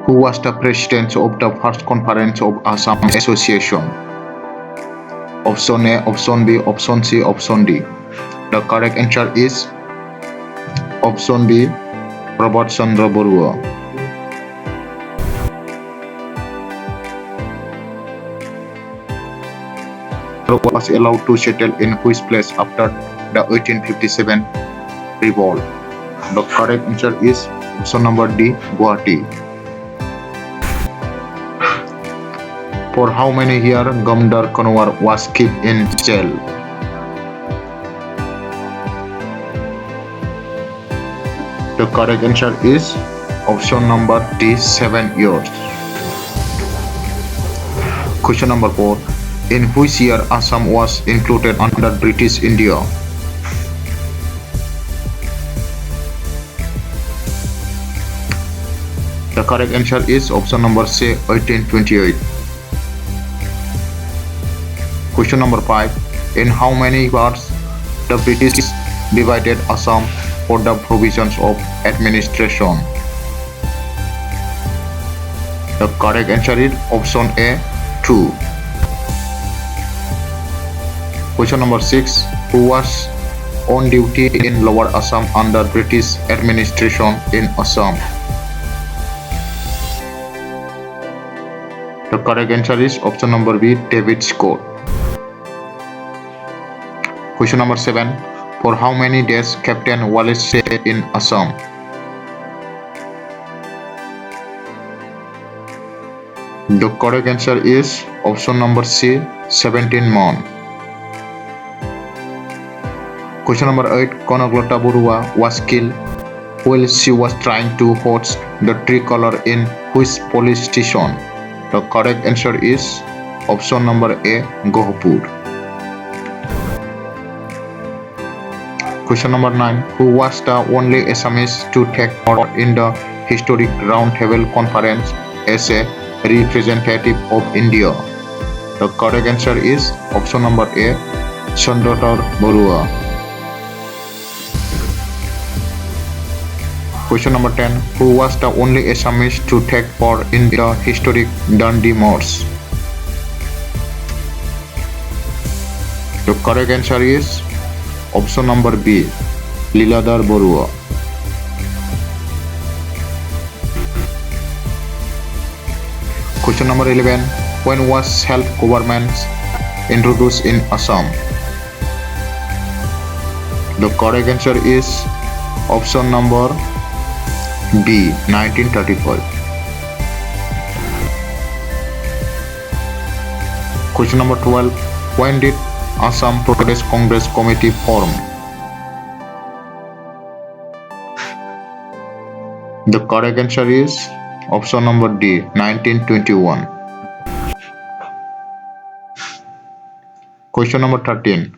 Who was the president of the first conference of Assam Association? Option A, option B, option C, option D. The correct answer is option B, Robert Chandra Borua. Was allowed to settle in which place after the 1857 revolt? The correct answer is option number D, Guwahati. For how many years Gamdar Kanwar was kept in jail? The correct answer is option number D, 7 years. Question number 4. In which year Assam was included under British India? The correct answer is option number C, 1828. Question number 5. In how many parts the British divided Assam for the provisions of administration? The correct answer is option A, 2. Question number 6. Who was on duty in Lower Assam under British administration in Assam? The correct answer is option number B, David Scott. Question number 7. For how many days Captain Wallace stayed in Assam? The correct answer is option number C, 17 months. Question number 8. Konaglota Borua was killed while she was trying to hoist the tricolor in which police station? The correct answer is option number A, Gohpur. Question number 9. Who was the only Assamese to take part in the historic Roundtable Conference as a representative of India? The correct answer is option number A, Chandratar Borua. Question number 10. Who was the only Assamese to take part in the historic Dundee March? The correct answer is option number B, Liladhar Borua. Question number 11. When was self-government introduced in Assam? The correct answer is option number B, 1935. Question number 12. When did Assam Pradesh Congress Committee form? The correct answer is option number D, 1921. Question number 13.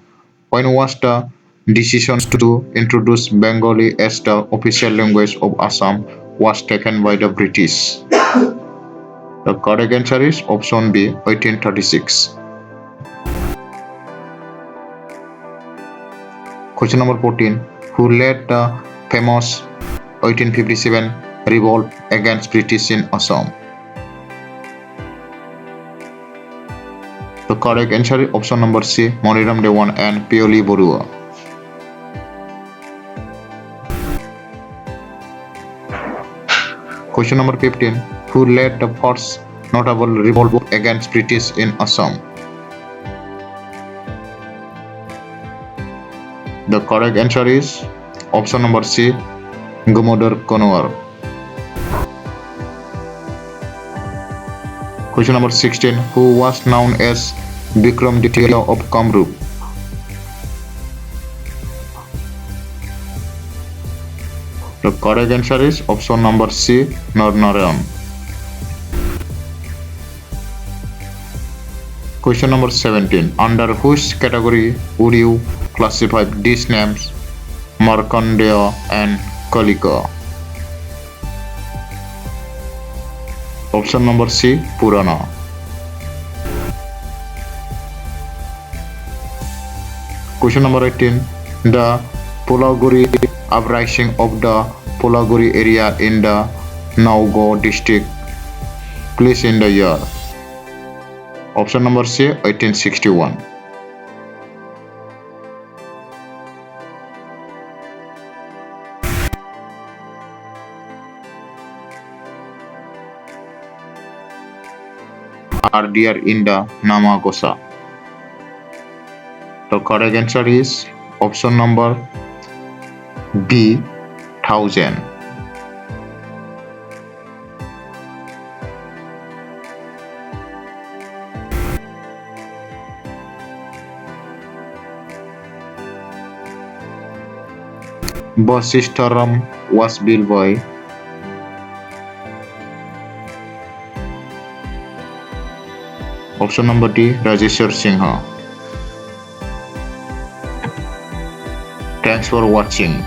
When was the decision to introduce Bengali as the official language of Assam was taken by the British? The correct answer is option B, 1836. Question number 14. Who led the famous 1857 revolt against British in Assam? The correct answer is option number C, Moniram Dewan and Pioli Borua. Question number 15. Who led the first notable revolt against British in Assam? The correct answer is option number C, Gamdar Kanwar. Question number 16. Who was known as Bikram Ditya of Kamrup? The correct answer is option number C, Narnarayan. Question number 17. Under which category would you classify these names Markandeya and Kalika? Option number C, Purana. Question number 18. The Polaguri uprising of the Polaguri area in the Nagaur district Please in the year. Option number C, 1861. Are dear in the Namagosa. The correct answer is option number B, 1000. Basistaram was built by option number D, Rajeshwar Singha. Thanks for watching.